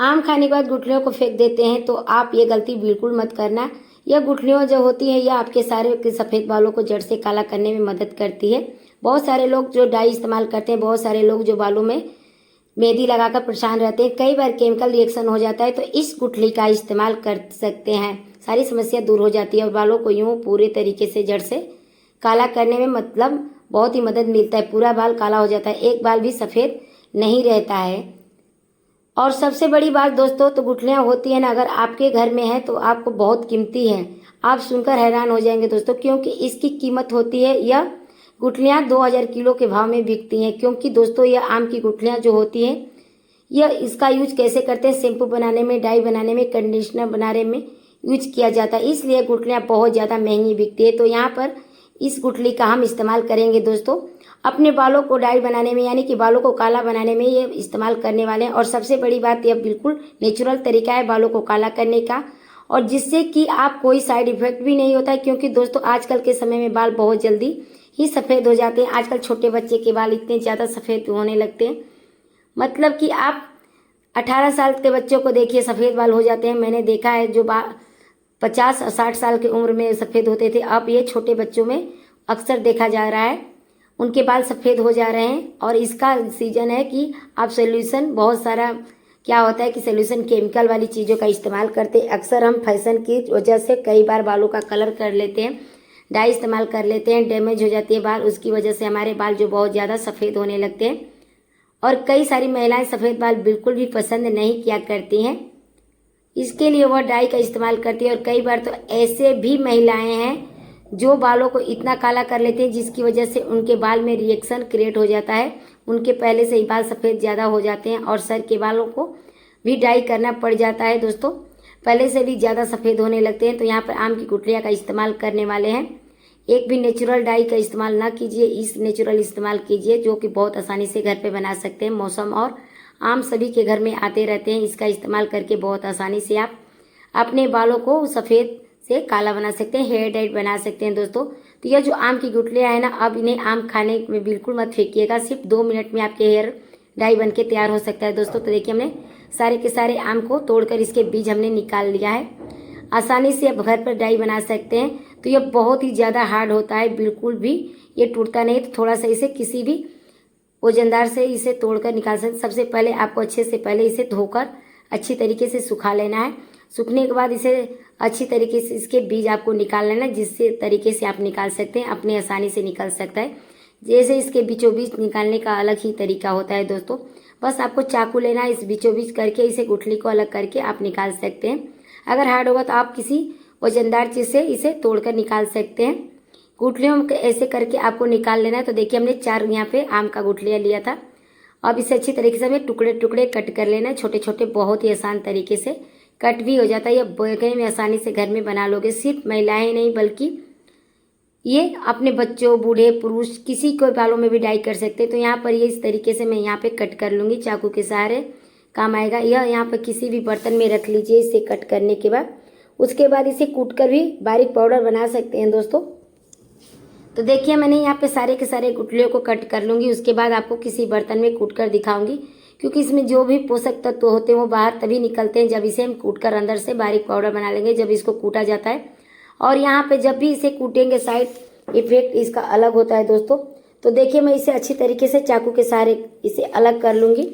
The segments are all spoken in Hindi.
आम खाने के बाद गुठलियों को फेंक देते हैं, तो आप ये गलती बिल्कुल मत करना। यह गुठलियों जो होती है यह आपके सारे सफ़ेद बालों को जड़ से काला करने में मदद करती है। बहुत सारे लोग जो डाई इस्तेमाल करते हैं, बहुत सारे लोग जो बालों में मेहंदी लगाकर परेशान रहते हैं, कई बार केमिकल रिएक्शन हो जाता है, तो इस गुठली का इस्तेमाल कर सकते हैं। सारी समस्या दूर हो जाती है और बालों को यूँ पूरे तरीके से जड़ से काला करने में मतलब बहुत ही मदद मिलता है। पूरा बाल काला हो जाता है, एक बाल भी सफ़ेद नहीं रहता है। और सबसे बड़ी बात दोस्तों, तो गुठलियाँ होती हैं ना, अगर आपके घर में है तो आपको बहुत कीमती है। आप सुनकर हैरान हो जाएंगे दोस्तों, क्योंकि इसकी कीमत होती है, यह गुठलियाँ 2000 किलो के भाव में बिकती हैं। क्योंकि दोस्तों यह आम की गुठलियाँ जो होती हैं, यह इसका यूज कैसे करते हैं, शैम्पू बनाने में, डाई बनाने में, कंडीशनर बनाने में यूज किया जाता है, इसलिए गुठलियाँ बहुत ज़्यादा महंगी बिकती है। तो यहाँ पर इस गुठली का हम इस्तेमाल करेंगे दोस्तों अपने बालों को डाई बनाने में, यानी कि बालों को काला बनाने में ये इस्तेमाल करने वाले हैं। और सबसे बड़ी बात, यह बिल्कुल नेचुरल तरीका है बालों को काला करने का, और जिससे कि आप कोई साइड इफेक्ट भी नहीं होता है। क्योंकि दोस्तों आजकल के समय में बाल बहुत जल्दी ही सफ़ेद हो जाते हैं। आजकल छोटे बच्चे के बाल इतने ज़्यादा सफ़ेद होने लगते हैं, मतलब कि आप 18 साल के बच्चों को देखिए सफ़ेद बाल हो जाते हैं। मैंने देखा है जो 50 और 60 साल की उम्र में सफ़ेद होते थे, अब ये छोटे बच्चों में अक्सर देखा जा रहा है, उनके बाल सफ़ेद हो जा रहे हैं। और इसका सीजन है कि आप सोल्यूशन, बहुत सारा क्या होता है कि सोल्यूशन केमिकल वाली चीज़ों का इस्तेमाल करते हैं। अक्सर हम फैशन की वजह से कई बार बालों का कलर कर लेते हैं, डाई इस्तेमाल कर लेते हैं, डैमेज हो जाती है बाल, उसकी वजह से हमारे बाल जो बहुत ज़्यादा सफ़ेद होने लगते हैं। और कई सारी महिलाएं सफ़ेद बाल बिल्कुल भी पसंद नहीं किया करती हैं, इसके लिए वह डाई का इस्तेमाल करती है। और कई बार तो ऐसे भी महिलाएं हैं जो बालों को इतना काला कर लेते हैं जिसकी वजह से उनके बाल में रिएक्शन क्रिएट हो जाता है, उनके पहले से ही बाल सफ़ेद ज़्यादा हो जाते हैं और सर के बालों को भी डाई करना पड़ जाता है दोस्तों, पहले से भी ज़्यादा सफ़ेद होने लगते हैं। तो यहाँ पर आम की गुठलियाँ का इस्तेमाल करने वाले हैं। एक भी नेचुरल डाई का इस्तेमाल ना कीजिए, इस नेचुरल इस्तेमाल कीजिए जो कि बहुत आसानी से घर पे बना सकते हैं। मौसम और आम सभी के घर में आते रहते हैं, इसका इस्तेमाल करके बहुत आसानी से आप अपने बालों को सफ़ेद से काला बना सकते हैं, हेयर डाई बना सकते हैं दोस्तों। तो यह जो आम की गुठलियाँ है ना, अब इन्हें आम खाने में बिल्कुल मत फेंकिएगा, सिर्फ 2 मिनट में आपके हेयर डाई बन के तैयार हो सकता है दोस्तों। तो देखिए हमने सारे के सारे आम को तोड़कर इसके बीज हमने निकाल लिया है। आसानी से आप घर पर डाई बना सकते हैं। तो यह बहुत ही ज़्यादा हार्ड होता है, बिल्कुल भी ये टूटता नहीं। तो थोड़ा सा इसे किसी भी वजनदार से इसे तोड़कर निकाल सकते। सबसे पहले आपको अच्छे से पहले इसे धोकर अच्छी तरीके से सुखा लेना है। सूखने के बाद इसे अच्छी तरीके से इसके बीज आपको निकाल लेना है, जिससे तरीके से आप निकाल सकते हैं, अपनी आसानी से निकल सकता है। जैसे इसके बीचों बीच निकालने का अलग ही तरीका होता है दोस्तों, बस आपको चाकू लेना है, इस बीचों बीच करके इसे गुठली को अलग करके आप निकाल सकते हैं। अगर हार्ड होगा तो आप किसी वजनदार चीज़ से इसे तोड़कर निकाल सकते हैं। गुठलियों में ऐसे करके आपको निकाल लेना है। तो देखिए हमने 4 यहाँ पे आम का गुठलियाँ लिया था। अब इसे अच्छी तरीके से हमें टुकड़े टुकड़े कट कर लेना है, छोटे छोटे, बहुत ही आसान तरीके से कट भी हो जाता है। ये बगैर में आसानी से घर में बना लोगे। सिर्फ महिलाएं नहीं बल्कि ये अपने बच्चों, बूढ़े, पुरुष, किसी को बालों में भी डाई कर सकते हैं। तो यहाँ पर ये इस तरीके से मैं यहाँ पे कट कर लूँगी, चाकू के सहारे काम आएगा। यह यहाँ पर किसी भी बर्तन में रख लीजिए इसे कट करने के बाद। उसके बाद इसे कूट कर भी बारीक पाउडर बना सकते हैं दोस्तों। तो देखिए मैंने यहाँ पे सारे के सारे गुठलियों को कट कर लूँगी, उसके बाद आपको किसी बर्तन में कूट कर दिखाऊंगी, क्योंकि इसमें जो भी पोषक तत्व होते हैं वो बाहर तभी निकलते हैं जब इसे हम कूट कर अंदर से बारीक पाउडर बना लेंगे, जब इसको कूटा जाता है। और यहाँ पे जब भी इसे कूटेंगे साइड इफेक्ट इसका अलग होता है दोस्तों। तो देखिए मैं इसे अच्छी तरीके से चाकू के सहारे इसे अलग कर लूँगी,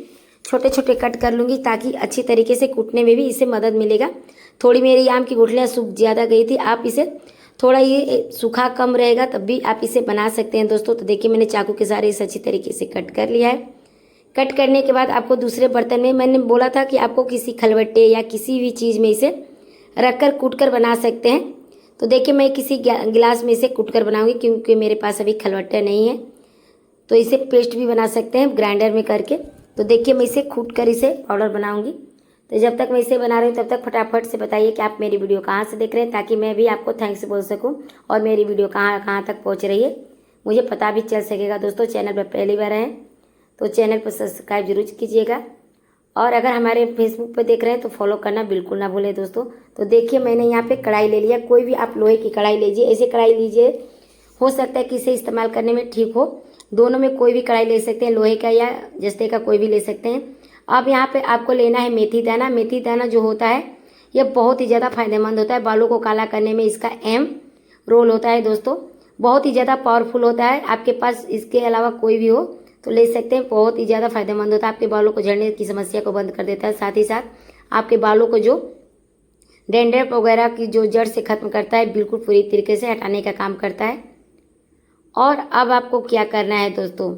छोटे छोटे कट कर लूँगी, ताकि अच्छी तरीके से कूटने में भी इसे मदद मिलेगा। थोड़ी मेरी आम की गुठलियाँ सूख ज़्यादा गई थी, आप इसे थोड़ा ये सूखा कम रहेगा तब भी आप इसे बना सकते हैं दोस्तों। तो देखिए मैंने चाकू के सहारे इसे अच्छी तरीके से कट कर लिया है। कट करने के बाद आपको दूसरे बर्तन में, मैंने बोला था कि आपको किसी खलबट्टे या किसी भी चीज़ में इसे रखकर कूट कर बना सकते हैं। तो देखिए मैं किसी गिलास में इसे कूट कर बनाऊंगी, क्योंकि मेरे पास अभी खलबट्टा नहीं है। तो इसे पेस्ट भी बना सकते हैं ग्राइंडर में करके। तो देखिए मैं इसे कूट कर इसे पाउडर बनाऊंगी। तो जब तक मैं इसे बना रही हूँ तब तक फटाफट से बताइए कि आप मेरी वीडियो कहाँ से देख रहे हैं, ताकि मैं भी आपको थैंक्स बोल सकूँ और मेरी वीडियो कहाँ कहाँ तक पहुँच रही है मुझे पता भी चल सकेगा दोस्तों। चैनल पर पहली बार हैं तो चैनल पर सब्सक्राइब जरूर कीजिएगा, और अगर हमारे फेसबुक पर देख रहे हैं तो फॉलो करना बिल्कुल ना भूलें दोस्तों। तो देखिए मैंने यहाँ पे कढ़ाई ले लिया, कोई भी आप लोहे की कढ़ाई लीजिए, ऐसे कढ़ाई लीजिए, हो सकता है कि इसे इस्तेमाल करने में ठीक हो। दोनों में कोई भी कढ़ाई ले सकते हैं, लोहे का या जस्ते का कोई भी ले सकते हैं। अब यहाँ पे आपको लेना है मेथी दाना। मेथी दाना जो होता है यह बहुत ही ज़्यादा फायदेमंद होता है, बालों को काला करने में इसका अहम रोल होता है दोस्तों, बहुत ही ज़्यादा पावरफुल होता है। आपके पास इसके अलावा कोई भी हो तो ले सकते हैं, बहुत ही ज़्यादा फायदेमंद होता है, आपके बालों को झड़ने की समस्या को बंद कर देता है, साथ ही साथ आपके बालों को जो डैंड्रफ वगैरह की जो जड़ से खत्म करता है, बिल्कुल पूरी तरीके से हटाने का काम करता है। और अब आपको क्या करना है दोस्तों,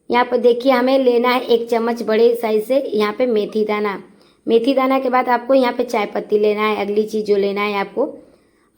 यहाँ पर देखिए हमें लेना है 1 चम्मच बड़े साइज से यहाँ पे मेथी दाना। मेथी दाना के बाद आपको यहाँ पे चाय पत्ती लेना है, अगली चीज़ जो लेना है आपको,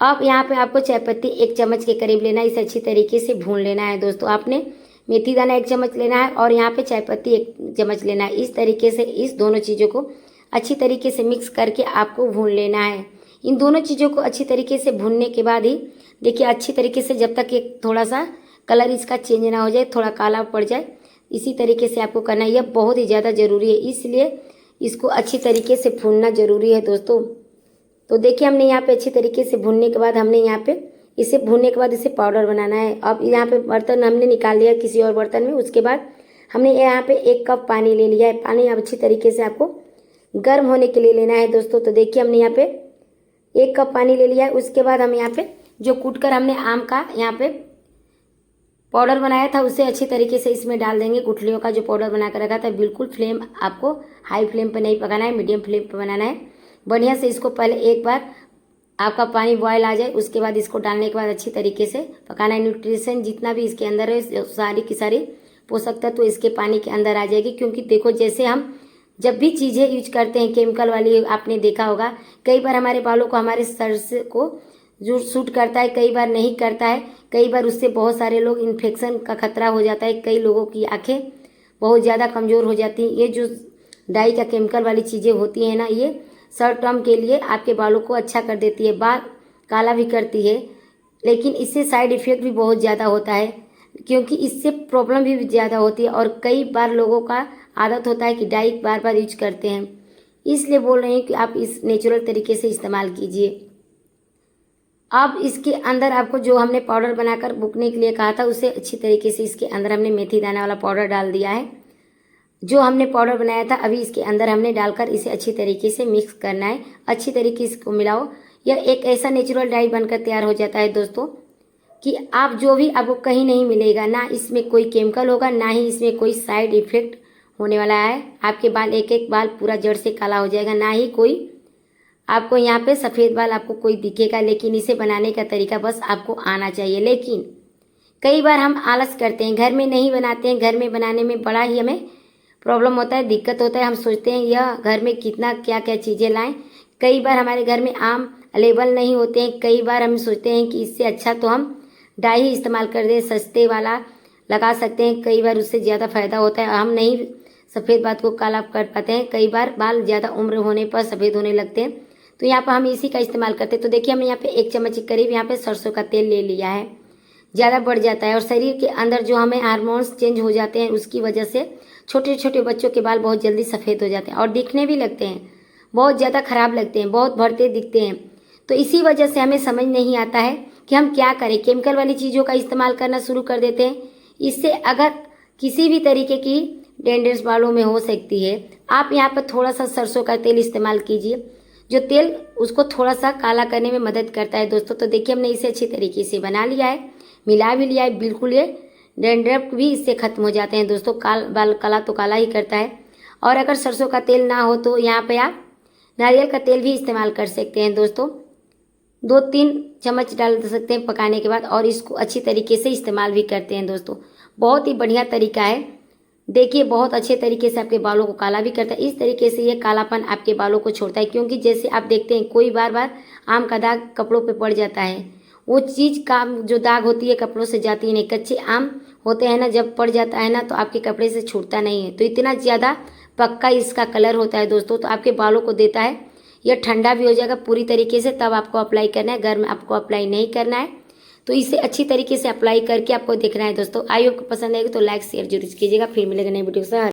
अब यहाँ पे आपको चाय पत्ती 1 चम्मच के करीब लेना है। इसे अच्छी तरीके से भून लेना है दोस्तों। आपने मेथी दाना 1 चम्मच लेना है और यहाँ पे चाय पत्ती 1 चम्मच लेना है। इस तरीके से इस दोनों चीज़ों को अच्छी तरीके से मिक्स करके आपको भून लेना है। इन दोनों चीज़ों को अच्छी तरीके से भूनने के बाद ही देखिए अच्छी तरीके से जब तक एक थोड़ा सा कलर इसका चेंज ना हो जाए, थोड़ा काला पड़ जाए, इसी तरीके से आपको करना है। यह बहुत ही ज़्यादा ज़रूरी है, इसलिए इसको अच्छी तरीके से भूनना ज़रूरी है दोस्तों। तो देखिए हमने यहाँ पे अच्छी तरीके से भूनने के बाद हमने यहाँ पे इसे भूनने के बाद इसे पाउडर बनाना है। अब यहाँ पे बर्तन हमने निकाल लिया किसी और बर्तन में। उसके बाद हमने यहाँ पे 1 कप पानी ले लिया है। पानी अब अच्छी तरीके से आपको गर्म होने के लिए लेना है दोस्तों। तो देखिए हमने यहाँ पे 1 कप पानी ले लिया है। उसके बाद हम यहाँ पे जो कूट कर हमने आम का यहाँ पे पाउडर बनाया था उसे अच्छी तरीके से इसमें डाल देंगे। गुठलियों का जो पाउडर बना कर रखा था, बिल्कुल फ्लेम आपको हाई फ्लेम पर नहीं पकाना है, मीडियम फ्लेम पर बनाना है। बढ़िया से इसको पहले एक बार आपका पानी बॉयल आ जाए, उसके बाद इसको डालने के बाद अच्छी तरीके से पकाना है। न्यूट्रिशन जितना भी इसके अंदर है, सारी की सारी पोषक तत्व इसके पानी के अंदर आ जाएगी। क्योंकि देखो जैसे हम जब भी चीज़ें यूज करते हैं केमिकल वाली, आपने देखा होगा कई बार हमारे बालों को हमारे सर से को जो सूट करता है, कई बार नहीं करता है, कई बार उससे बहुत सारे लोग इन्फेक्शन का खतरा हो जाता है, कई लोगों की आंखें बहुत ज़्यादा कमज़ोर हो जाती हैं। ये जो डाई का केमिकल वाली चीज़ें होती हैं ना, ये शॉर्ट टर्म के लिए आपके बालों को अच्छा कर देती है, बाल काला भी करती है, लेकिन इससे साइड इफ़ेक्ट भी बहुत ज़्यादा होता है, क्योंकि इससे प्रॉब्लम भी ज़्यादा होती है। और कई बार लोगों का आदत होता है कि डाई बार बार यूज करते हैं, इसलिए बोल रहे हैं कि आप इस नेचुरल तरीके से इस्तेमाल कीजिए। अब इसके अंदर आपको जो हमने पाउडर बनाकर बुकने के लिए कहा था, उसे अच्छी तरीके से इसके अंदर हमने मेथी दाना वाला पाउडर डाल दिया है। जो हमने पाउडर बनाया था अभी इसके अंदर हमने डालकर इसे अच्छी तरीके से मिक्स करना है। अच्छी तरीके से इसको मिलाओ। यह एक ऐसा नेचुरल डाई बनकर तैयार हो जाता है दोस्तों कि आप जो भी आपको कहीं नहीं मिलेगा, ना इसमें कोई केमिकल होगा, ना ही इसमें कोई साइड इफेक्ट होने वाला है। आपके बाल एक एक बाल पूरा जड़ से काला हो जाएगा, ना ही कोई आपको यहाँ पे सफ़ेद बाल आपको कोई दिखेगा। लेकिन इसे बनाने का तरीका बस आपको आना चाहिए। लेकिन कई बार हम आलस करते हैं, घर में नहीं बनाते हैं। घर में बनाने में बड़ा ही हमें प्रॉब्लम होता है, दिक्कत होता है। हम सोचते हैं यह घर में कितना क्या क्या चीज़ें लाएं। कई बार हमारे घर में आम अवेलेबल नहीं होते हैं। कई बार हम सोचते हैं कि इससे अच्छा तो हम डाई ही इस्तेमाल कर दें, सस्ते वाला लगा सकते हैं। कई बार उससे ज़्यादा फायदा होता है, हम नहीं सफ़ेद बाल को काला कर पाते हैं। कई बार बाल ज़्यादा उम्र होने पर सफ़ेद होने लगते हैं, तो यहाँ पर हम इसी का इस्तेमाल करते हैं। तो देखिए हमने यहाँ पे 1 चम्मच के करीब यहाँ पे सरसों का तेल ले लिया है। ज़्यादा बढ़ जाता है और शरीर के अंदर जो हमें हार्मोन्स चेंज हो जाते हैं, उसकी वजह से छोटे छोटे बच्चों के बाल बहुत जल्दी सफ़ेद हो जाते हैं और दिखने भी लगते हैं, बहुत ज़्यादा खराब लगते हैं, बहुत भरते दिखते हैं। तो इसी वजह से हमें समझ नहीं आता है कि हम क्या करें। केमिकल वाली चीज़ों का इस्तेमाल करना शुरू कर देते हैं। इससे अगर किसी भी तरीके की डैंड्रफ बालों में हो सकती है, आप यहाँ पर थोड़ा सा सरसों का तेल इस्तेमाल कीजिए, जो तेल उसको थोड़ा सा काला करने में मदद करता है दोस्तों। तो देखिए हमने इसे अच्छी तरीके से बना लिया है, मिला भी लिया है। बिल्कुल ये डैंड्रफ भी इससे खत्म हो जाते हैं दोस्तों। बाल काला तो काला ही करता है। और अगर सरसों का तेल ना हो तो यहाँ पे आप नारियल का तेल भी इस्तेमाल कर सकते हैं दोस्तों। 2-3 चम्मच डाल सकते हैं पकाने के बाद, और इसको अच्छी तरीके से इस्तेमाल भी करते हैं दोस्तों। बहुत ही बढ़िया तरीका है। देखिए बहुत अच्छे तरीके से आपके बालों को काला भी करता है। इस तरीके से ये कालापन आपके बालों को छोड़ता है। क्योंकि जैसे आप देखते हैं कोई बार बार आम का दाग कपड़ों पे पड़ जाता है, वो चीज़ का जो दाग होती है कपड़ों से जाती नहीं। कच्चे आम होते हैं ना, जब पड़ जाता है ना तो आपके कपड़े से छूटता नहीं है। तो इतना ज़्यादा पक्का इसका कलर होता है दोस्तों, तो आपके बालों को देता है। यह ठंडा भी हो जाएगा पूरी तरीके से, तब आपको अप्लाई करना है। गर्म आपको अप्लाई नहीं करना है। तो इसे अच्छी तरीके से अप्लाई करके आपको देखना है दोस्तों। आई होप पसंद आएगी तो लाइक शेयर जरूर कीजिएगा। फिर मिलेगा नई वीडियो के साथ।